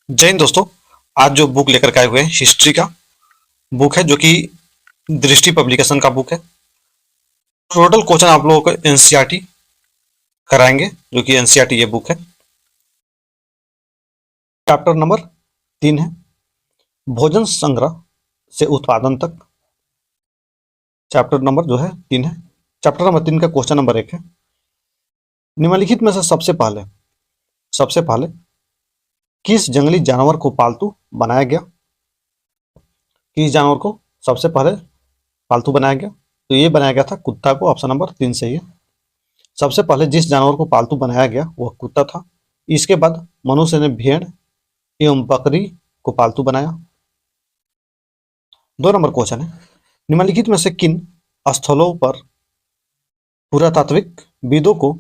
जय हिंद दोस्तों। आज जो बुक लेकर के आए हुए हैं हिस्ट्री का बुक है, जो कि दृष्टि पब्लिकेशन का बुक है। टोटल क्वेश्चन आप लोगों को एनसीईआरटी कराएंगे, जो कि एनसीईआरटी ये बुक है। चैप्टर नंबर 3 है भोजन संग्रह से उत्पादन तक। चैप्टर नंबर जो है 3 है। चैप्टर नंबर 3 का क्वेश्चन नंबर 1 है, निम्नलिखित में से सबसे पहले किस जंगली जानवर को पालतू बनाया गया? किस जानवर को सबसे पहले पालतू बनाया गया? तो ये बनाया गया था कुत्ता को। ऑप्शन नंबर 3 सही है। सबसे पहले जिस जानवर को पालतू बनाया गया वह कुत्ता था। इसके बाद मनुष्य ने भेड़ एवं बकरी को पालतू बनाया। 2 नंबर क्वेश्चन है, निम्नलिखित में से किन स्थलों पर पुरातात्विक विदों को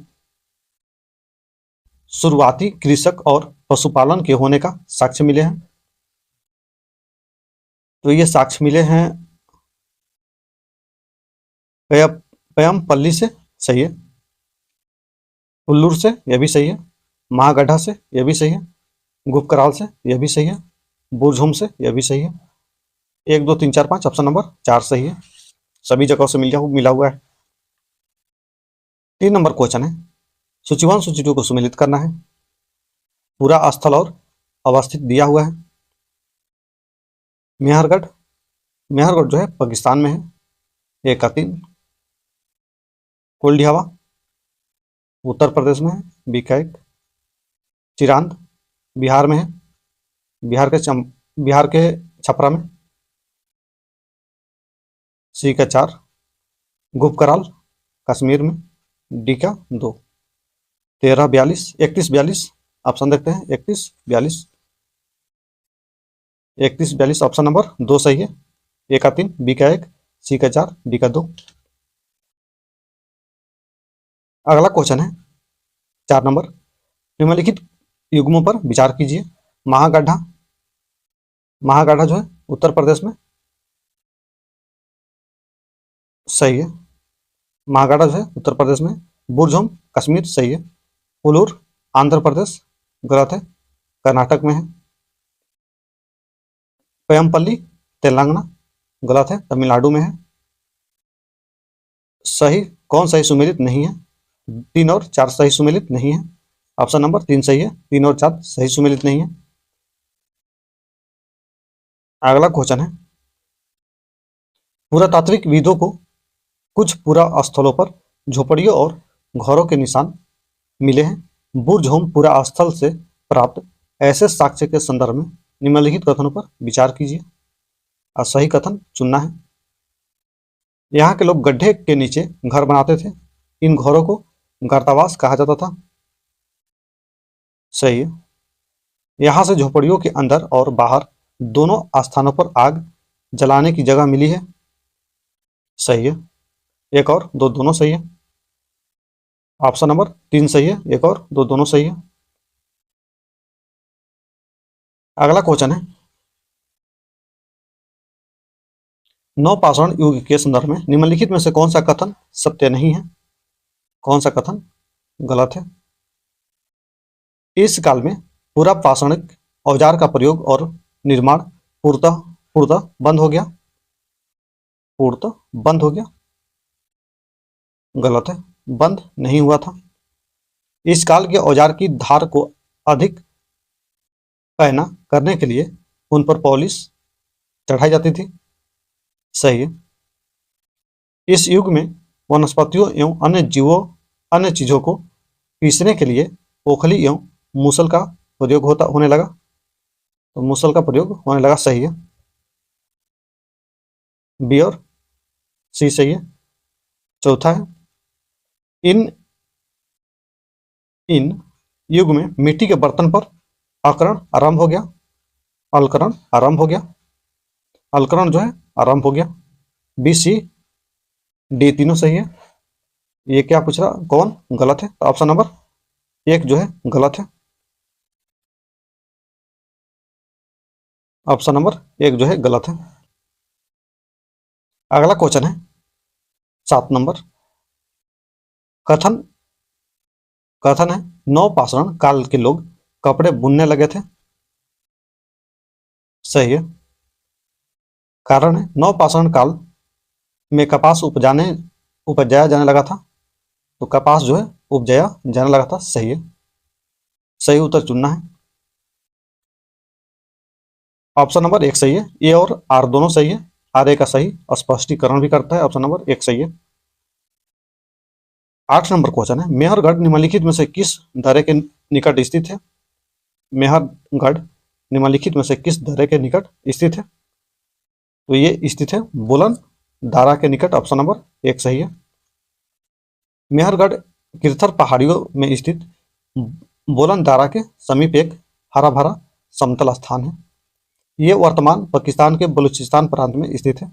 शुरुआती कृषक और पशुपालन के होने का साक्ष्य मिले हैं? तो ये साक्ष्य मिले हैं पयमपल्ली से, सही है। उल्लूर से, यह भी सही है। महागढ़ा से, यह भी सही है। गुपकराल से, यह भी सही है। बुरझुम से, यह भी सही है। 1 2 3 4 5, ऑप्शन नंबर 4 सही है। सभी जगहों से मिला हुआ है। 3 नंबर क्वेश्चन है, सूची 1 सूची 2 को सुमेलित करना है। पूरा स्थल और अवस्थित दिया हुआ है। मेहरगढ़ मेहरगढ़ जो है पाकिस्तान में है, 1 का 3। कोल्डियावा उत्तर प्रदेश में है, बी का 1। चिरांद बिहार में है, बिहार के छपरा में, सी का 4। गुपकराल कश्मीर में, डी का 2। 13 42 31 42, ऑप्शन देखते हैं। 31 42 31 42, ऑप्शन नंबर 2 सही है। 1 का 3, बी का 1, सी का 4, डी का 2। अगला क्वेश्चन है 4 नंबर, निम्नलिखित युग्मों पर विचार कीजिए। महागढ़ा महागढ़ा जो है उत्तर प्रदेश में, सही है। महागढ़ा जो है उत्तर प्रदेश में। बुरझुम कश्मीर, सही है। उलूर आंध्र प्रदेश, गलत है, कर्नाटक में है। पयमपल्ली तेलंगाना, गलत है, तमिलनाडु में है। सही कौन सही सुमेलित नहीं है? 3 और 4 सही सुमेलित नहीं है। ऑप्शन नंबर 3 सही है। 3 और 4 सही सुमेलित नहीं है। अगला क्वेश्चन है, पुरातात्विक विदों को कुछ पुरा स्थलों पर झोपड़ियों और घरों के निशान मिले हैं। बुरझुम पुरा स्थल से प्राप्त ऐसे साक्ष्य के संदर्भ में निम्नलिखित कथनों पर विचार कीजिए और सही कथन चुनना है। यहाँ के लोग गड्ढे के नीचे घर बनाते थे। इन घरों को गर्तावास कहा जाता था, सही है। यहाँ से झोपड़ियों के अंदर और बाहर दोनों स्थानों पर आग जलाने की जगह मिली है, सही है। 1 और 2 दोनों सही है। ऑप्शन नंबर 3 सही है। 1 और 2 दोनों सही है। अगला क्वेश्चन है, नवपाषाण युग के संदर्भ में निम्नलिखित में से कौन सा कथन सत्य नहीं है? कौन सा कथन गलत है? इस काल में पूरा पाषाणिक औजार का प्रयोग और निर्माण पूर्णतः बंद हो गया। पूर्णतः बंद हो गया, गलत है, बंद नहीं हुआ था। इस काल के औजार की धार को अधिक पैना करने के लिए उन पर पॉलिश चढ़ाई जाती थी, सही है। इस युग में वनस्पतियों एवं अन्य चीजों को पीसने के लिए ओखली एवं मूसल का प्रयोग होने लगा। तो मूसल का प्रयोग होने लगा, सही है। बी और सी सही है। चौथा है, इन युग में मिट्टी के बर्तन पर अलकरण आरंभ हो गया। अलकरण आरंभ हो गया। अलकरण जो है आरंभ हो गया। बी सी डी तीनों सही है। ये क्या पूछ रहा, कौन गलत है? तो ऑप्शन नंबर 1 जो है गलत है। ऑप्शन नंबर 1 जो है गलत है। अगला क्वेश्चन है 7 नंबर, कथन कथन है नवपाषाण काल के लोग कपड़े बुनने लगे थे। सही है। कारण है नवपाषाण काल में कपास उपजाया जाने लगा था, तो कपास जो है उपजाया जाने लगा था। सही है, सही उत्तर चुनना है। ऑप्शन नंबर एक सही है, ए और आर दोनों सही है। आर ए का सही स्पष्टीकरण भी करता है। ऑप्शन नंबर एक सही है। 8 नंबर क्वेश्चन है, मेहरगढ़ निम्नलिखित में से किस दर्रे के निकट स्थित है? मेहरगढ़ निम्नलिखित में से किस दर्रे के निकट स्थित है? तो ये स्थित है बुलंद दारा के निकट। ऑप्शन नंबर एक सही है। मेहरगढ़ किरथर पहाड़ियों में स्थित बुलंद दारा के समीप एक हरा भरा समतल स्थान है। ये वर्तमान पाकिस्तान के बलूचिस्तान प्रांत में स्थित है।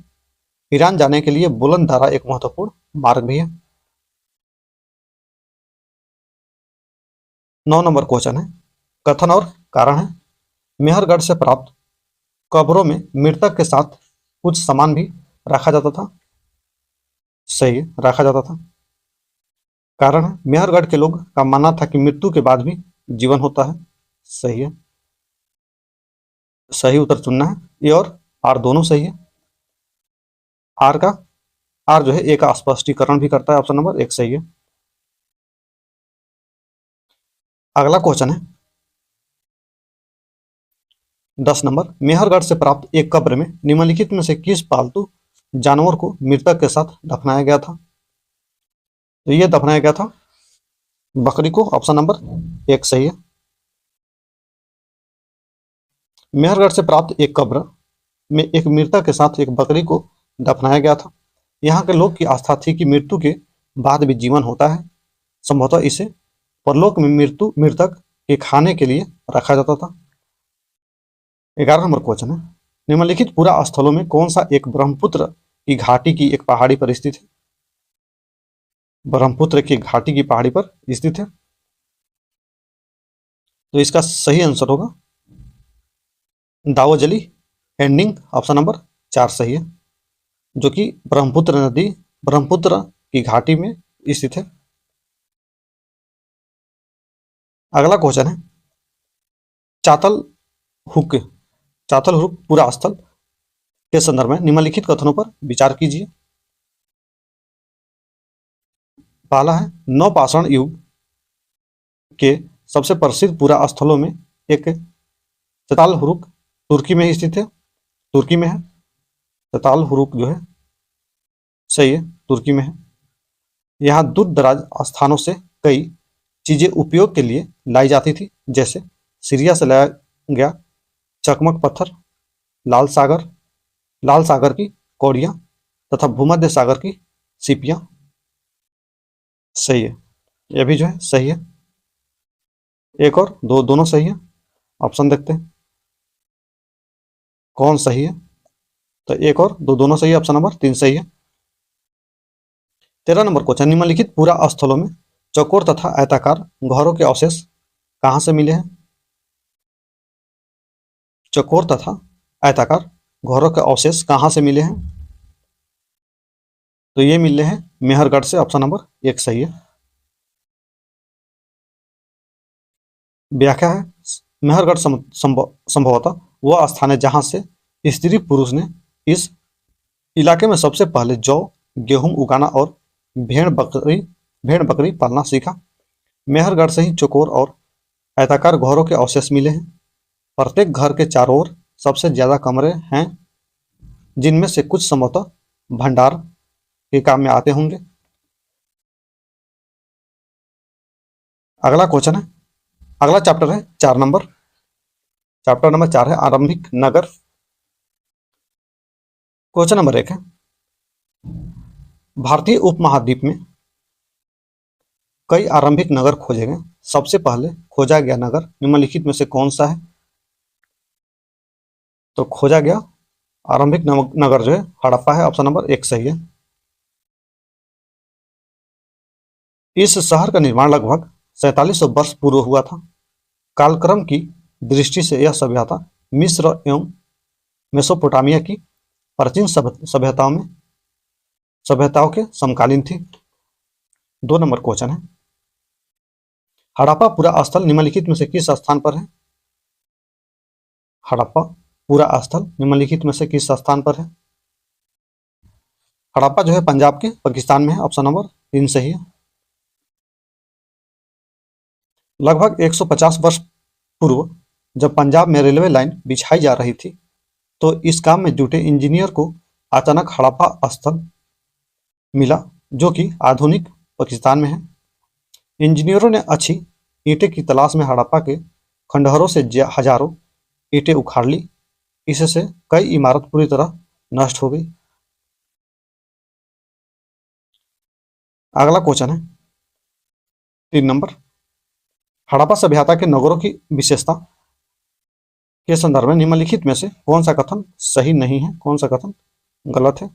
ईरान जाने के लिए बुलंद दारा एक महत्वपूर्ण मार्ग भी है। 9 नंबर क्वेश्चन है, कथन और कारण है, मेहरगढ़ से प्राप्त कब्रों में मृतक के साथ कुछ सामान भी रखा जाता था। सही है, रखा जाता था। कारण है, मेहरगढ़ के लोग का मानना था कि मृत्यु के बाद भी जीवन होता है। सही है, सही उत्तर चुनना है। ए और आर दोनों सही है। आर जो है ए का स्पष्टीकरण भी करता है। ऑप्शन नंबर एक सही है। अगला क्वेश्चन है 10 नंबर, मेहरगढ़ से प्राप्त एक कब्र में निम्नलिखित में से किस पालतू जानवर को मृतक के साथ दफनाया गया था? तो ये दफनाया गया था बकरी को। ऑप्शन नंबर एक सही है। मेहरगढ़ से प्राप्त एक कब्र में एक मृतक के साथ एक बकरी को दफनाया गया था। यहाँ के लोग की आस्था थी कि मृत्यु के बाद भी जीवन होता है। संभवतः इसे परलोक में मृतक के खाने के लिए रखा जाता था। 11 नंबर क्वेश्चन है, निम्नलिखित पुरा स्थलों में कौन सा एक ब्रह्मपुत्र की घाटी की एक पहाड़ी पर स्थित है? ब्रह्मपुत्र की घाटी की पहाड़ी पर स्थित है। तो इसका सही आंसर होगा दावोजली एंडिंग। ऑप्शन नंबर 4 सही है, जो कि ब्रह्मपुत्र नदी ब्रह्मपुत्र की घाटी में स्थित है। अगला क्वेश्चन है, चातल हुक चातल हुक पूरा स्थल के संदर्भ में निम्नलिखित कथनों पर विचार कीजिए। पहला है, नवपाषाण युग के सबसे प्रसिद्ध पूरा स्थलों में एक चताल हुरुक तुर्की में स्थित है। तुर्की में है चताल हुरुक जो है। सही है, तुर्की में है। यहाँ दूर दराज स्थानों से कई चीजें उपयोग के लिए लाई जाती थी, जैसे सीरिया से लाया गया चकमक पत्थर, लाल सागर की कौड़ियां तथा भूमध्य सागर की सीपियां। सही है, यह भी जो है सही है। एक और दो दोनों सही है। ऑप्शन देखते हैं कौन सही है। तो एक और दो दोनों सही है। ऑप्शन नंबर 3 सही है। 13 नंबर क्वेश्चन, निम्नलिखित पूरा स्थलों में चौकोर तथा आयताकार घरों के अवशेष कहां से मिले हैं? चौकोर तथा आयताकार घरों के अवशेष कहां से मिले हैं? तो ये मिले हैं मेहरगढ़ से। ऑप्शन नंबर एक सही है। व्याख्या है, मेहरगढ़ संभवतः वह स्थान है जहां से स्त्री पुरुष ने इस इलाके में सबसे पहले जौ गेहूं उगाना और भेड़ बकरी पालना सीखा। मेहरगढ़ से ही चौकोर और आयताकार घरों के अवशेष मिले हैं। प्रत्येक घर के चारों ओर सबसे ज्यादा कमरे हैं, जिनमें से कुछ संभवतः भंडार के काम में आते होंगे। अगला क्वेश्चन है, अगला चैप्टर है 4 नंबर। चैप्टर नंबर 4 है आरंभिक नगर। क्वेश्चन नंबर 1 है, भारतीय उपमहाद्वीप में कई आरंभिक नगर खोजे गए। सबसे पहले खोजा गया नगर निम्नलिखित में से कौन सा है? तो खोजा गया आरंभिक नगर जो है हड़प्पा है। ऑप्शन नंबर 1 सही है। इस शहर का निर्माण लगभग 4700 वर्ष पूर्व हुआ था। कालक्रम की दृष्टि से यह सभ्यता मिस्र एवं मेसोपोटामिया की प्राचीन सभ्यताओं के समकालीन थी। 2 नंबर क्वेश्चन है, हड़प्पा पूरा स्थल निम्नलिखित में से किस स्थान पर है? हड़प्पा पूरा स्थल निम्नलिखित में से किस स्थान पर है? हड़प्पा जो है पंजाब के पाकिस्तान में है, ऑप्शन नंबर 3 सही है। लगभग 150 वर्ष पूर्व जब पंजाब में रेलवे लाइन बिछाई जा रही थी तो इस काम में जुटे इंजीनियर को अचानक हड़प्पा स्थल मिला जो कि आधुनिक पाकिस्तान में है। इंजीनियरों ने अच्छी ईंटें की तलाश में हड़प्पा के खंडहरों से हजारों ईंटें उखाड़ ली। इससे कई इमारत पूरी तरह नष्ट हो गई। अगला क्वेश्चन है 3 नंबर, हड़प्पा सभ्यता के नगरों की विशेषता के संदर्भ में निम्नलिखित में से कौन सा कथन सही नहीं है, कौन सा कथन गलत है?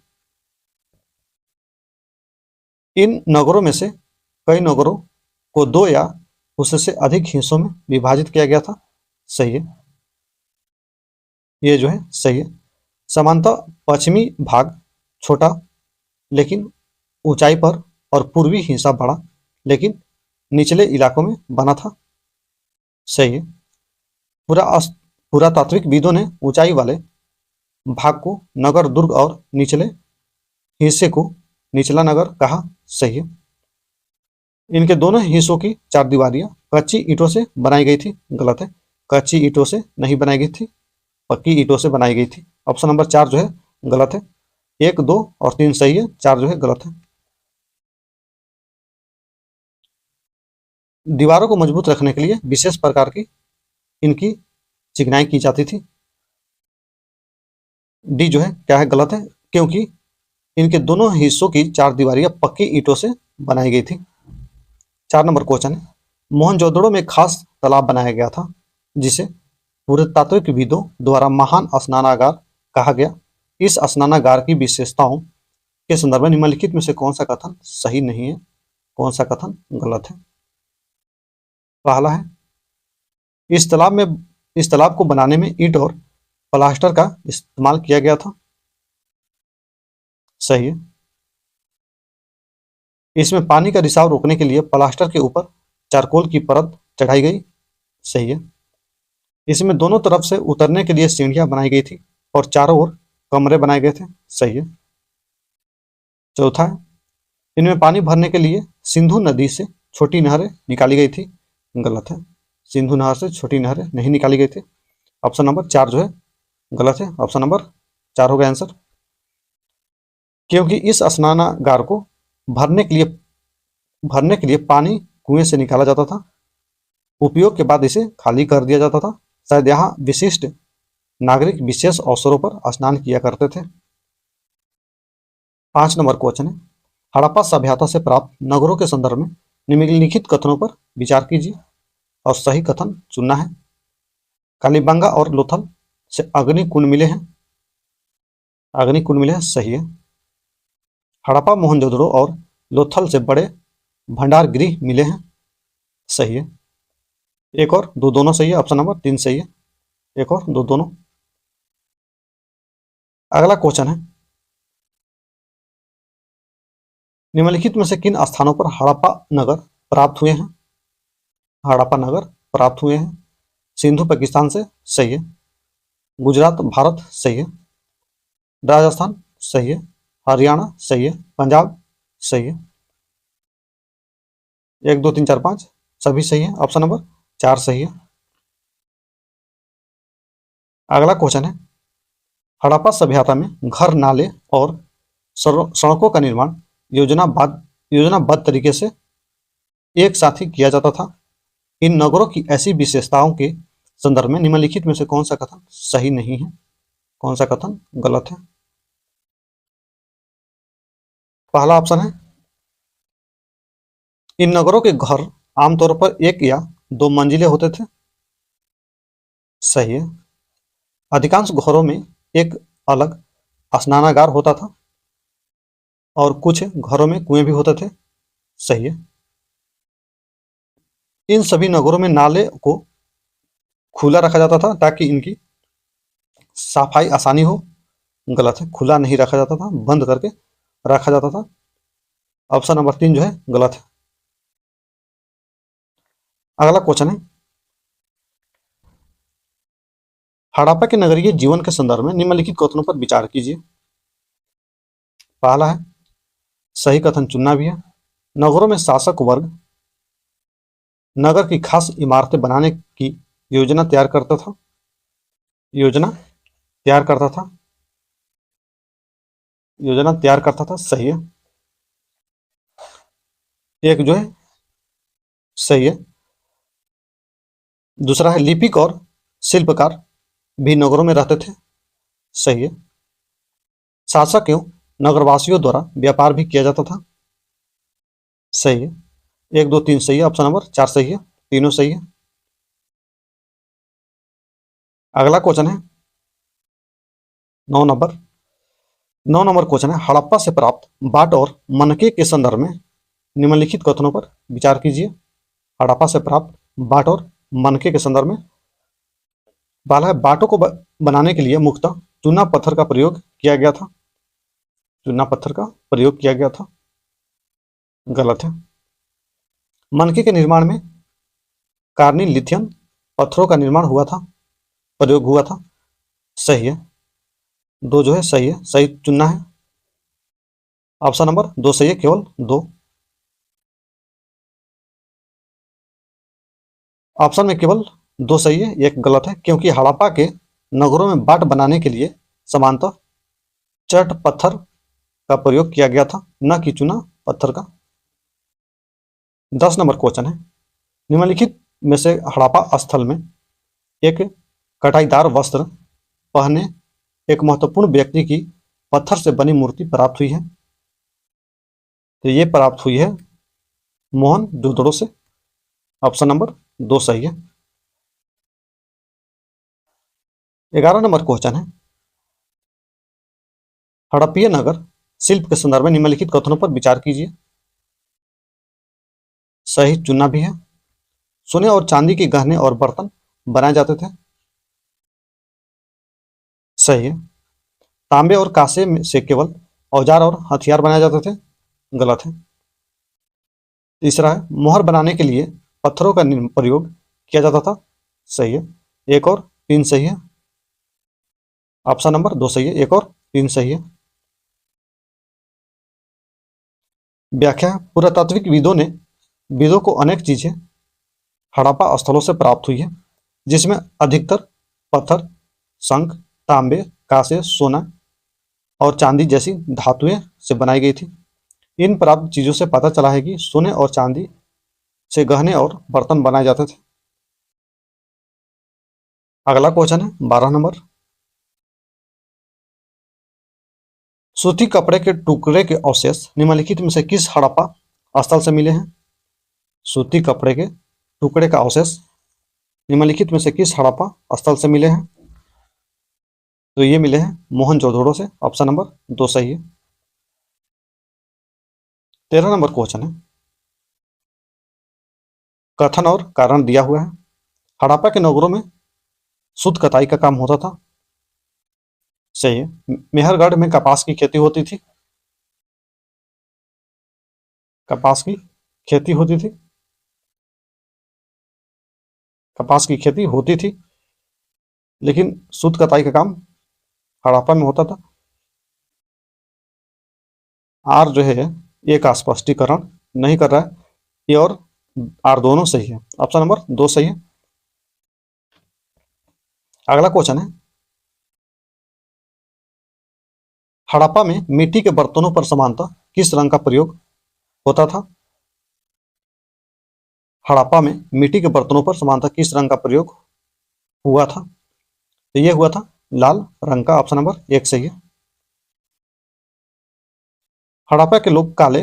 इन नगरों में से कई नगरों को 2 या उससे अधिक हिस्सों में विभाजित किया गया था। सही है, ये जो है सही है। सामान्यतः पश्चिमी भाग छोटा लेकिन ऊंचाई पर और पूर्वी हिस्सा बड़ा लेकिन निचले इलाकों में बना था। सही है। पुरातात्विकविदों ने ऊंचाई वाले भाग को नगर दुर्ग और निचले हिस्से को निचला नगर कहा। सही है। इनके दोनों हिस्सों की चारदीवारियां कच्ची ईंटों से बनाई गई थी। गलत है, कच्ची ईंटों से नहीं बनाई गई थी, पक्की ईंटों से बनाई गई थी। ऑप्शन नंबर 4 जो है गलत है। 1, 2 और 3 सही है, 4 जो है गलत है। दीवारों को मजबूत रखने के लिए विशेष प्रकार की इनकी चिकनाई की जाती थी। डी जो है क्या है, गलत है, क्योंकि इनके दोनों हिस्सों की चारदीवारियां पक्की ईंटों से बनाई गई थी। 4 नंबर क्वेश्चन है, मोहनजोदड़ो में खास तालाब बनाया गया था जिसे पुरातात्विकविदों द्वारा महान स्नानागार कहा गया। इस स्नानागार की विशेषताओं के संदर्भ में निम्नलिखित में से कौन सा कथन सही नहीं है, कौन सा कथन गलत है? पहला है, इस तालाब को बनाने में ईंट और प्लास्टर का इस्तेमाल किया गया था। सही है। इसमें पानी का रिसाव रोकने के लिए प्लास्टर के ऊपर चारकोल की परत चढ़ाई गई। सही है। इसमें दोनों तरफ से उतरने के लिए सीढ़ियां बनाई गई थी और चारों ओर कमरे बनाए गए थे। सही है। चौथा है, इनमें पानी भरने के लिए सिंधु नदी से छोटी नहरें निकाली गई थी। गलत है, सिंधु नहर से छोटी नहरें नहीं निकाली गई थी। ऑप्शन नंबर 4 जो है गलत है। ऑप्शन नंबर 4 होगा आंसर, क्योंकि इस स्नानागार को भरने के लिए पानी कुएं से निकाला जाता था। उपयोग के बाद इसे खाली कर दिया जाता था। शायद यहाँ विशिष्ट नागरिक विशेष अवसरों पर स्नान किया करते थे। 5 नंबर क्वेश्चन है, हड़प्पा सभ्यता से प्राप्त नगरों के संदर्भ में निम्नलिखित कथनों पर विचार कीजिए और सही कथन चुनना है। कालीबंगा और लोथल से अग्निकुंड मिले हैं। अग्निकुंड मिले हैं, सही है। हड़प्पा मोहनजोदड़ो और लोथल से बड़े भंडार गृह मिले हैं। सही है। एक और दो दोनों सही है। ऑप्शन नंबर 3 सही है। एक और दो दोनों। अगला क्वेश्चन है, निम्नलिखित में से किन स्थानों पर हड़प्पा नगर प्राप्त हुए हैं? हड़प्पा नगर प्राप्त हुए हैं। सिंधु पाकिस्तान से, सही है। गुजरात भारत, सही है। राजस्थान, सही है। हरियाणा, सही है। पंजाब, सही है। 1, 2, 3, 4, 5 सभी सही है। ऑप्शन नंबर 4 सही है। अगला क्वेश्चन है, हड़प्पा सभ्यता में घर, नाले और सड़कों का निर्माण योजनाबद्ध तरीके से एक साथ ही किया जाता था। इन नगरों की ऐसी विशेषताओं के संदर्भ में निम्नलिखित में से कौन सा कथन सही नहीं है, कौन सा कथन गलत है? पहला ऑप्शन है, इन नगरों के घर आमतौर पर 1 या 2 मंजिले होते थे। सही है। अधिकांश घरों में एक अलग स्नानागार होता था और कुछ घरों में कुएं भी होते थे। सही है। इन सभी नगरों में नाले को खुला रखा जाता था ताकि इनकी सफाई आसानी हो। गलत है, खुला नहीं रखा जाता था, बंद करके रखा जाता था। ऑप्शन नंबर 3 जो है गलत है। अगला क्वेश्चन है, हड़प्पा के नगरीय जीवन के संदर्भ में निम्नलिखित कथनों पर विचार कीजिए। पहला है, सही कथन चुनना भी है। नगरों में शासक वर्ग नगर की खास इमारतें बनाने की योजना तैयार करता था। योजना तैयार करता था। योजना तैयार करता था, सही है। एक जो है सही है। दूसरा है, लिपिक और शिल्पकार भी नगरों में रहते थे, सही है। शासक एवं नगरवासियों द्वारा व्यापार भी किया जाता था, सही है। 1 2 3 सही है। ऑप्शन नंबर 4 सही है। तीनों सही है। अगला क्वेश्चन है 9 नंबर क्वेश्चन है, हड़प्पा से प्राप्त बाट और मनके के संदर्भ में निम्नलिखित कथनों पर विचार कीजिए। हड़प्पा से प्राप्त बाट और मनके के संदर्भ में पहला है, बाटों को बनाने के लिए मुख्यतः चूना पत्थर का प्रयोग किया गया था। चूना पत्थर का प्रयोग किया गया था, गलत है। मनके के निर्माण में कार्निल लिथियम पत्थरों का निर्माण हुआ था, प्रयोग हुआ था, सही है। 2 जो है सही है, सही चुनना है। ऑप्शन नंबर 2 सही है, केवल 2। ऑप्शन में केवल 2 सही है, 1 गलत है, क्योंकि हड़प्पा के नगरों में बाट बनाने के लिए सामान्यतः चट पत्थर का प्रयोग किया गया था, न कि चूना पत्थर का। 10 नंबर क्वेश्चन है, निम्नलिखित में से हड़प्पा स्थल में एक कटाईदार वस्त्र पहने एक महत्वपूर्ण व्यक्ति की पत्थर से बनी मूर्ति प्राप्त हुई है। तो ये प्राप्त हुई है मोहनजोदड़ो से। ऑप्शन नंबर 2 सही है। 11 नंबर क्वेश्चन है, हड़प्पीय नगर शिल्प के संदर्भ में निम्नलिखित कथनों पर विचार कीजिए। सही चुनना भी है। सोने और चांदी के गहने और बर्तन बनाए जाते थे, सही है। तांबे और कांसे से केवल औजार और हथियार बनाए जाते थे, गलत है। तीसरा है, मोहर बनाने के लिए पत्थरों का प्रयोग किया जाता था, सही है। 1 और 3 सही है। ऑप्शन नंबर 2 सही है, 1 और 3 सही है। व्याख्या, पुरातात्विक विदों को अनेक चीजें हड़प्पा स्थलों से प्राप्त हुई है, जिसमें अधिकतर पत्थर, शंख, तांबे, कांसे, सोना और चांदी जैसी धातुएं से बनाई गई थी। इन प्राप्त चीजों से पता चला है कि सोने और चांदी से गहने और बर्तन बनाए जाते थे। अगला क्वेश्चन है 12 नंबर, सूती कपड़े के टुकड़े के अवशेष निम्नलिखित में से किस हड़प्पा स्थल से मिले हैं। सूती कपड़े के टुकड़े का अवशेष निम्नलिखित में से किस हड़प्पा स्थल से मिले हैं। तो ये मिले हैं मोहनजोदड़ो से। ऑप्शन नंबर 2 सही है। 13 नंबर क्वेश्चन है, कथन और कारण दिया हुआ है। हड़प्पा के नगरों में सूत कताई का काम होता था, सही है। मेहरगढ़ में कपास की खेती होती थी। कपास की खेती होती थी। कपास की खेती होती थी, लेकिन सूत कताई का काम हड़प्पा में होता था। आर जो है ये का स्पष्टीकरण नहीं कर रहा है, ये और आर दोनों सही है। ऑप्शन नंबर 2 सही है। अगला क्वेश्चन है, हड़प्पा में मिट्टी के बर्तनों पर सामान्यतः किस रंग का प्रयोग होता था। हड़प्पा में मिट्टी के बर्तनों पर सामान्यतः किस रंग का प्रयोग हुआ था। तो ये हुआ था लाल रंग का। ऑप्शन नंबर 1 सही है। हड़प्पा के लोग काले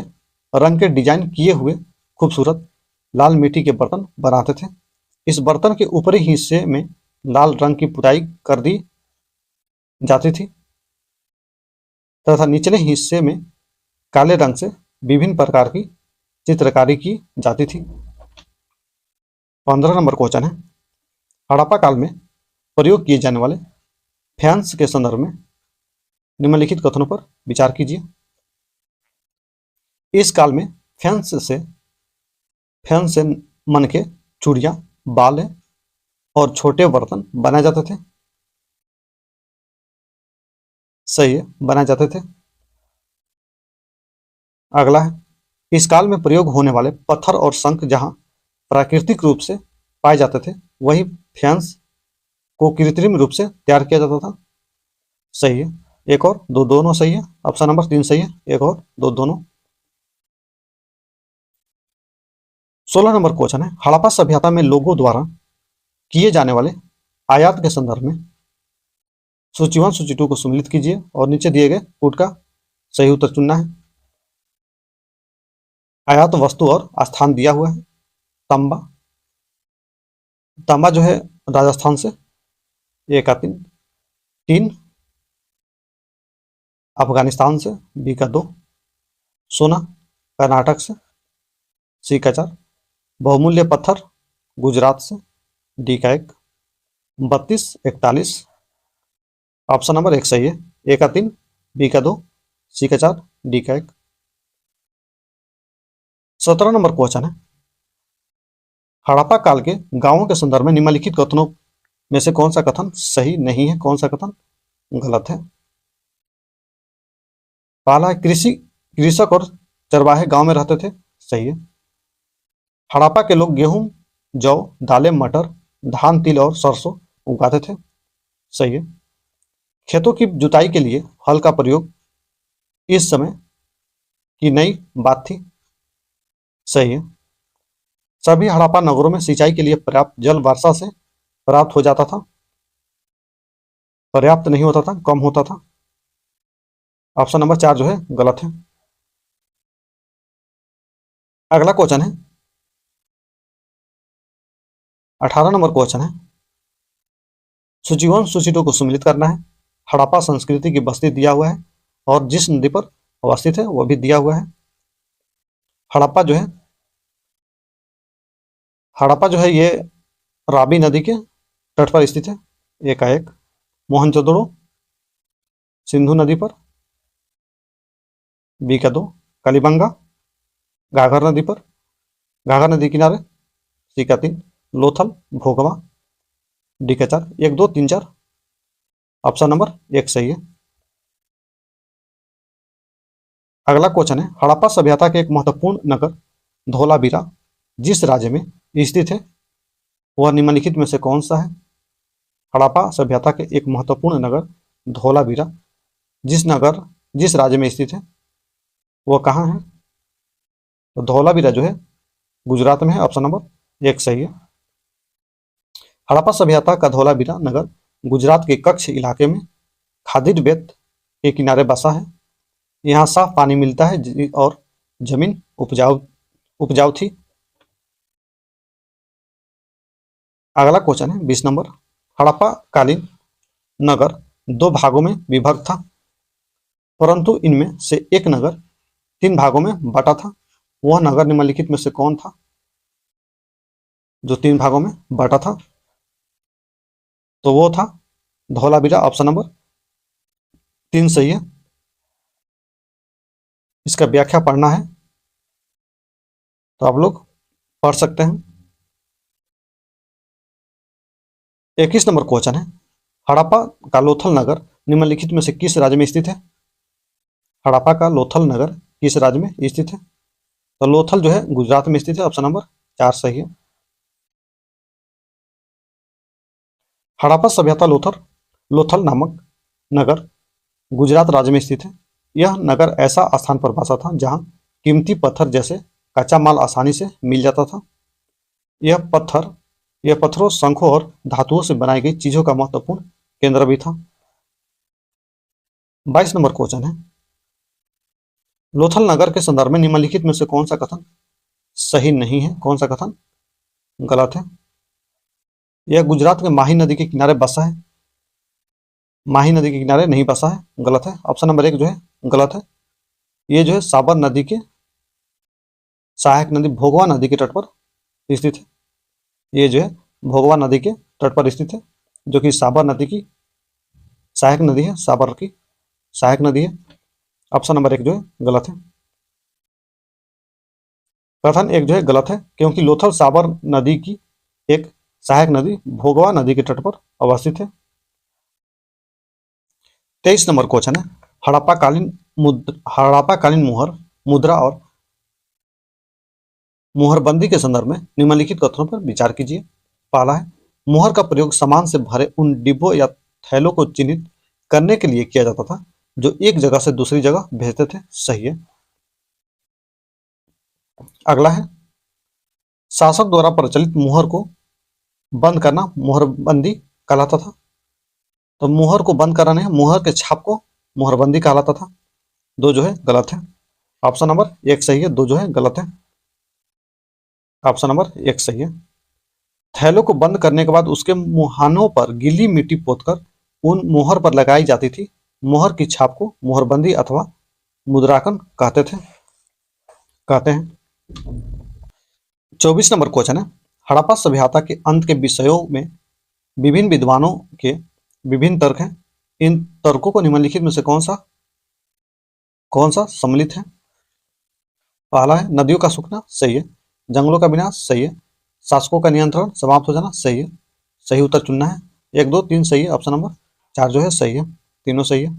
रंग के डिजाइन किए हुए खूबसूरत लाल मिट्टी के बर्तन बनाते थे। इस बर्तन के ऊपरी हिस्से में लाल रंग की पुताई कर दी जाती थी तथा निचले हिस्से में काले रंग से विभिन्न प्रकार की चित्रकारी की जाती थी। 15 नंबर क्वेश्चन है, हड़प्पा काल में प्रयोग किए जाने वाले फैंस के संदर्भ में निम्नलिखित कथनों पर विचार कीजिए। इस काल में फैंस से मनके, चूड़ियां, बाले और छोटे बर्तन बनाए जाते थे। सही है, बनाए जाते थे। अगला है, इस काल में प्रयोग होने वाले पत्थर और शंख जहां प्राकृतिक रूप से पाए जाते थे, वही फ्यांस को कृत्रिम रूप से तैयार किया जाता था। सही है, एक और दो, दोनों सही है। ऑप्शन नंबर 3 सही है, एक और दो, दोनों। 16 नंबर क्वेश्चन है, हड़प्पा सभ्यता में लोगों द्वारा किए जाने वाले आयात के संदर्भ में सूची 1 सूची 2 को सम्मिलित कीजिए और नीचे दिए गए पुट का सही उत्तर चुनना है। आयात वस्तु और स्थान दिया हुआ है। तांबा, तांबा जो है राजस्थान से, ए का 3, 3 अफगानिस्तान से, बी का 2, सोना कर्नाटक से, सी का 4, बहुमूल्य पत्थर गुजरात से, डी का 1, 32 41। ऑप्शन नंबर 1 सही है, ए का 3, बी का 2, सी का 4, डी का 1। 17 नंबर क्वेश्चन है, हड़प्पा काल के गांवों के संदर्भ में निम्नलिखित कथनों में से कौन सा कथन सही नहीं है, कौन सा कथन गलत है। पहला है, कृषक और चरवाहे गांव में रहते थे। सही है। हड़प्पा के लोग गेहूं, जौ, दालें, मटर, धान, तिल और सरसों उगाते थे। सही है। खेतों की जुताई के लिए हल का प्रयोग इस समय की नई बात थी। सही है। सभी हड़प्पा नगरों में सिंचाई के लिए पर्याप्त जल वर्षा से प्राप्त हो जाता था। पर्याप्त नहीं होता था, कम होता था। ऑप्शन नंबर 4 जो है गलत है। अगला क्वेश्चन है, 18 नंबर क्वेश्चन है, सूची 1 सूची 2 को सम्मिलित करना है। हड़प्पा संस्कृति की बस्ती दिया हुआ है और जिस नदी पर अवस्थित है वह भी दिया हुआ है। हड़प्पा जो है, हड़प्पा जो है ये रावी नदी के तट पर स्थित है, एक का 1। मोहनजोदड़ो सिंधु नदी पर, बी का 2। कलिबंगा घाघर नदी पर, घाघर नदी किनारे, सी का 3। लोथल भोगवा, डी का 4। 1 2 3 4। ऑप्शन नंबर 1 सही है। अगला क्वेश्चन है, हड़प्पा सभ्यता के एक महत्वपूर्ण नगर धोलावीरा जिस राज्य में स्थित है वह निम्नलिखित में से कौन सा है। हड़प्पा सभ्यता के एक महत्वपूर्ण नगर धोलावीरा जिस राज्य में स्थित है वह कहाँ है। तो धोलावीरा जो है गुजरात में है। ऑप्शन नंबर 1 सही है। हड़प्पा सभ्यता का धोलावीरा नगर गुजरात के कच्छ इलाके में खादिर बेट के किनारे बसा है। यहाँ साफ पानी मिलता है और जमीन उपजाऊ थी। अगला क्वेश्चन है 20 नंबर, हड़प्पा कालीन नगर 2 भागों में विभक्त था, परंतु इनमें से एक नगर 3 भागों में बटा था। वह नगर निम्नलिखित में से कौन था जो 3 भागों में बटा था। तो वो था धोलावीरा। ऑप्शन नंबर 3 सही है। इसका व्याख्या पढ़ना है तो आप लोग पढ़ सकते हैं। 21 नंबर क्वेश्चन है, हड़प्पा का लोथल नगर निम्नलिखित में से किस राज्य में स्थित है। हड़प्पा का लोथल नगर किस राज्य में स्थित है। तो लोथल जो है गुजरात में स्थित है। ऑप्शन नंबर 4 सही है। हड़प्पा सभ्यता लोथल नामक नगर गुजरात राज्य में स्थित है। यह नगर ऐसा स्थान पर बसा था जहां कीमती पत्थर जैसे कच्चा माल आसानी से मिल जाता था। यह पत्थरों, शंखों और धातुओं से बनाई गई चीजों का महत्वपूर्ण केंद्र भी था। 22 नंबर क्वेश्चन है, लोथल नगर के संदर्भ में निम्नलिखित में से कौन सा कथन सही नहीं है, कौन सा कथन गलत है। यह गुजरात के माही नदी के किनारे बसा है। माही नदी के किनारे नहीं बसा है, गलत है। ऑप्शन नंबर 1 जो है गलत है। ये जो है साबर नदी के सहायक नदी भोगवा नदी के तट पर स्थित है। ये जो है भोगवा नदी के तट पर स्थित है, जो कि साबर नदी की सहायक नदी है, साबर की सहायक नदी है। ऑप्शन नंबर 1 जो है गलत है। कथन 1 जो है गलत है, क्योंकि लोथल साबर नदी की एक सहायक नदी भोगवा नदी के तट पर अवस्थित है। 23 नंबर क्वेश्चन है, हड़प्पाकालीन मुहर, मुद्रा और मुहरबंदी के संदर्भ में निम्नलिखित कथनों पर विचार कीजिए। पहला है, मुहर का प्रयोग सामान से भरे उन डिब्बों या थैलों को चिन्हित करने के लिए किया जाता था जो एक जगह से दूसरी जगह भेजते थे। सही है। अगला है, शासक द्वारा प्रचलित मुहर को बंद करना मुहरबंदी कहलाता था। तो मुहर को बंद कराने है, मुहर के छाप को मुहरबंदी कहलाता था। दो जो है गलत है। ऑप्शन नंबर 1 सही है, दो जो है गलत है। ऑप्शन नंबर 1 सही है। थैलों को बंद करने के बाद उसके मुहानों पर गीली मिट्टी पोतकर उन मुहर पर लगाई जाती थी। मुहर की छाप को मुहरबंदी अथवा मुद्रांकन कहते हैं। 24 नंबर क्वेश्चन है, हड़प्पा सभ्यता के अंत के विषयों में विभिन्न विद्वानों के विभिन्न तर्क हैं। इन तर्कों को निम्नलिखित में से कौन सा सम्मिलित है? पहला है, नदियों का सूखना, सही है। जंगलों का विनाश, सही है। शासकों का नियंत्रण समाप्त हो जाना, सही है। सही उत्तर चुनना है। 1 2 3 सही है। ऑप्शन नंबर 4 जो है सही है। तीनों सही है।